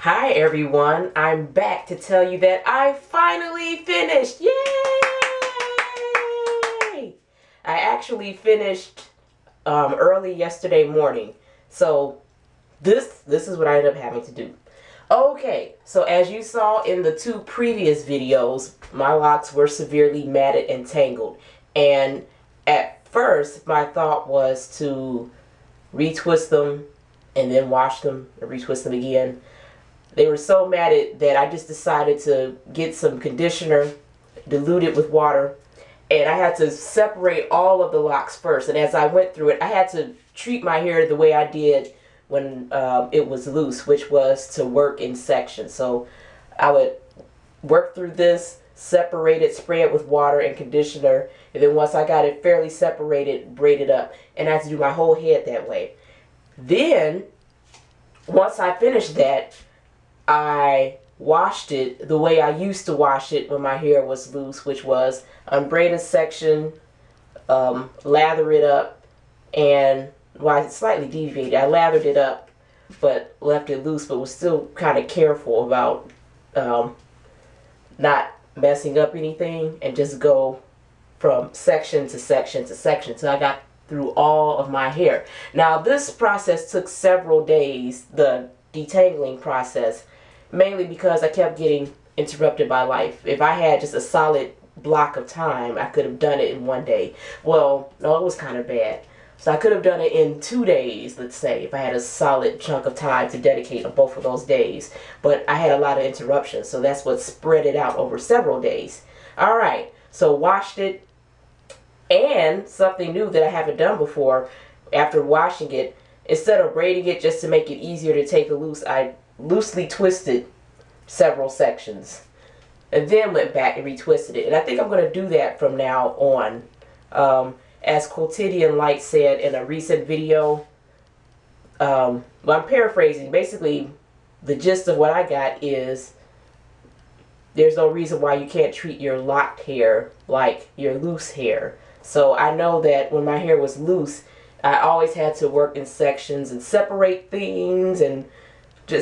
Hi everyone, I'm back to tell you that I finally finished. Yay! I actually finished early yesterday morning. So this is what I ended up having to do. Okay, so as you saw in the two previous videos, my locks were severely matted and tangled. And at first, my thought was to retwist them and then wash them and retwist them again. They were so matted that I just decided to get some conditioner, dilute it with water, and I had to separate all of the locks first. And as I went through it, I had to treat my hair the way I did when it was loose, which was to work in sections. So I would work through this, separate it, spray it with water and conditioner, and then once I got it fairly separated, braid it up. And I had to do my whole head that way. Then, once I finished that, I washed it the way I used to wash it when my hair was loose, which was unbraid a section, lather it up, and well, I slightly deviated. I lathered it up, but left it loose, but was still kind of careful about not messing up anything, and just go from section to section to section. So I got through all of my hair. Now this process took several days, the detangling process, mainly because I kept getting interrupted by life. If I had just a solid block of time, I could have done it in one day. Well, no, it was kind of bad. So I could have done it in 2 days, let's say, if I had a solid chunk of time to dedicate on both of those days. But I had a lot of interruptions, so that's what spread it out over several days. All right, so washed it, and something new that I haven't done before, after washing it, instead of braiding it just to make it easier to take it loose, I loosely twisted several sections and then went back and retwisted it. And I think I'm going to do that from now on. As Quotidian Light said in a recent video, well, I'm paraphrasing. Basically, the gist of what I got is there's no reason why you can't treat your locked hair like your loose hair. So I know that when my hair was loose, I always had to work in sections and separate things, and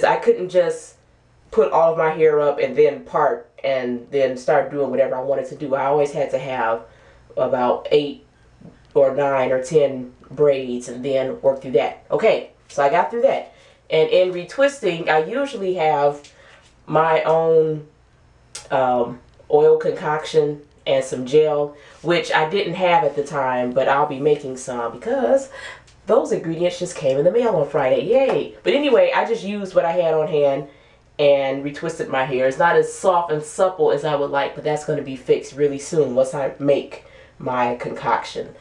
I couldn't just put all of my hair up and then part and then start doing whatever I wanted to do. I always had to have about 8 or 9 or 10 braids and then work through that. Okay, so I got through that. And in retwisting, I usually have my own oil concoction and some gel, which I didn't have at the time, but I'll be making some because those ingredients just came in the mail on Friday. Yay! But anyway, I just used what I had on hand and retwisted my hair. It's not as soft and supple as I would like, but that's going to be fixed really soon once I make my concoction.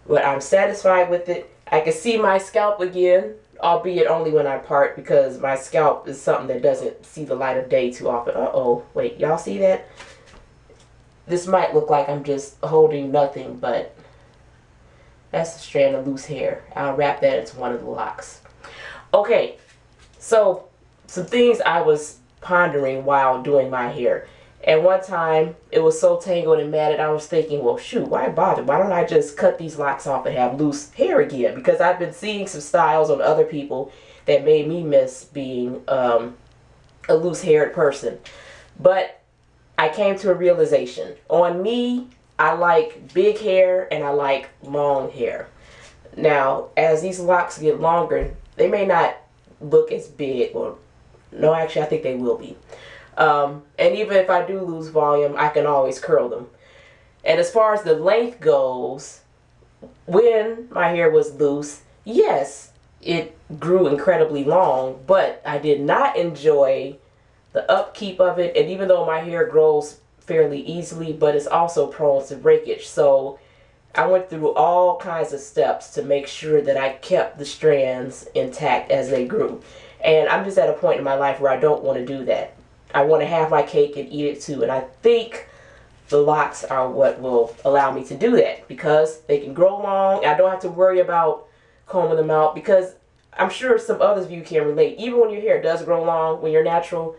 But I'm satisfied with it. I can see my scalp again, albeit only when I part, because my scalp is something that doesn't see the light of day too often. Uh-oh, wait, y'all see that? This might look like I'm just holding nothing, but that's a strand of loose hair. I'll wrap that into one of the locks. Okay, so some things I was pondering while doing my hair. At one time, it was so tangled and matted, I was thinking, well, shoot, why bother? Why don't I just cut these locks off and have loose hair again? Because I've been seeing some styles on other people that made me miss being a loose-haired person. But I came to a realization. On me, I like big hair and I like long hair. Now, as these locks get longer, they may not look as big, or no, actually, I think they will be. And even if I do lose volume, I can always curl them. And as far as the length goes, when my hair was loose, yes, it grew incredibly long, but I did not enjoy the upkeep of it. And even though my hair grows fairly easily, but it's also prone to breakage. So I went through all kinds of steps to make sure that I kept the strands intact as they grew. And I'm just at a point in my life where I don't want to do that. I want to have my cake and eat it too. And I think the locks are what will allow me to do that, because they can grow long. I don't have to worry about combing them out, because I'm sure some others of you can relate. Even when your hair does grow long, when you're natural,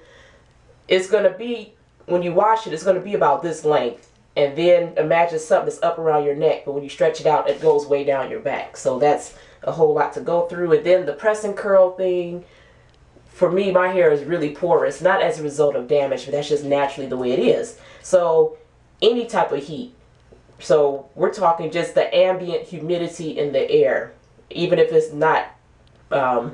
it's going to be, when you wash it, it's going to be about this length. And then imagine something that's up around your neck, but when you stretch it out, it goes way down your back. So that's a whole lot to go through. And then the press and curl thing, for me, my hair is really porous, not as a result of damage, but that's just naturally the way it is. So any type of heat. So we're talking just the ambient humidity in the air, even if it's not, we're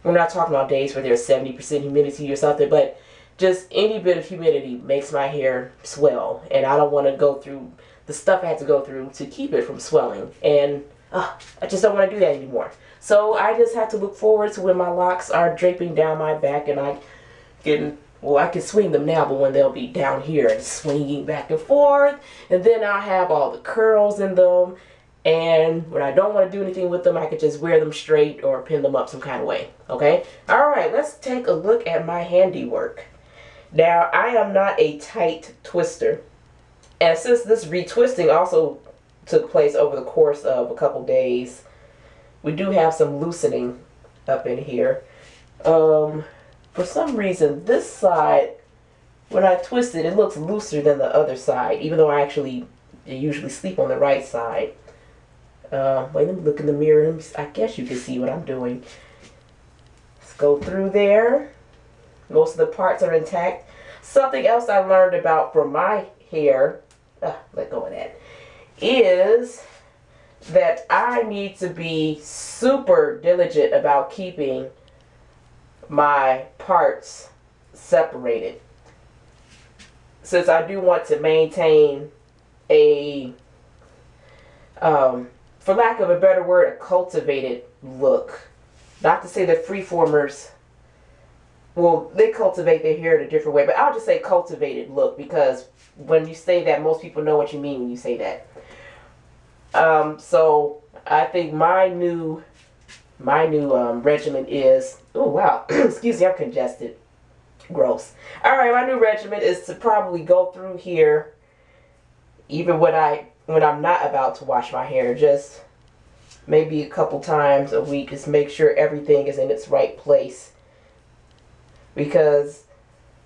not talking about days where there's 70% humidity or something, but just any bit of humidity makes my hair swell, and I don't want to go through the stuff I had to go through to keep it from swelling, and I just don't want to do that anymore. So I just have to look forward to when my locks are draping down my back, and I can swing them now, but when they'll be down here and swinging back and forth, and then I'll have all the curls in them, and when I don't want to do anything with them, I could just wear them straight or pin them up some kind of way. Okay? Alright, let's take a look at my handiwork. Now, I am not a tight twister, and since this retwisting also took place over the course of a couple days, we do have some loosening up in here. For some reason, this side, when I twist it, it looks looser than the other side, even though I usually sleep on the right side. Wait, let me look in the mirror. I guess you can see what I'm doing. Let's go through there. Most of the parts are intact. Something else I learned about for my hair, let go of that, is that I need to be super diligent about keeping my parts separated, since I do want to maintain a, for lack of a better word, a cultivated look. Not to say that freeformers, well, they cultivate their hair in a different way, but I'll just say cultivated look, because when you say that, most people know what you mean when you say that. So I think my new regimen is, oh wow, excuse me, I'm congested. Gross. Alright, my new regimen is to probably go through here, even when I'm not about to wash my hair, just maybe a couple times a week, just make sure everything is in its right place. Because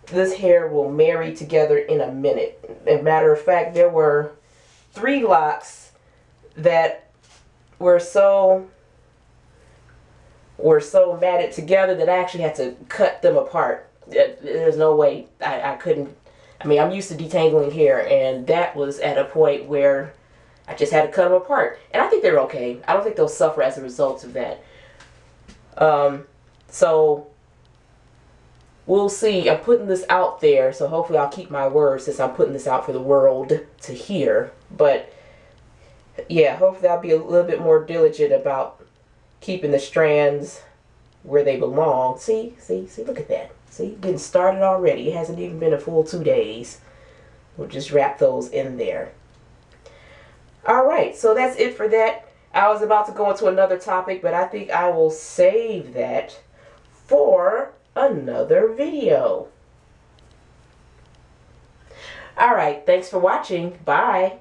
this hair will marry together in a minute. As a matter of fact, there were 3 locks that were so matted together that I actually had to cut them apart. There's no way I couldn't. I mean, I'm used to detangling hair, and that was at a point where I just had to cut them apart. And I think they're okay. I don't think they'll suffer as a result of that. So we'll see. I'm putting this out there, so hopefully I'll keep my word since I'm putting this out for the world to hear. But yeah, hopefully I'll be a little bit more diligent about keeping the strands where they belong. See, look at that. See, getting started already. It hasn't even been a full 2 days. We'll just wrap those in there. Alright, so that's it for that. I was about to go into another topic, but I think I will save that for another video. Alright, thanks for watching. Bye.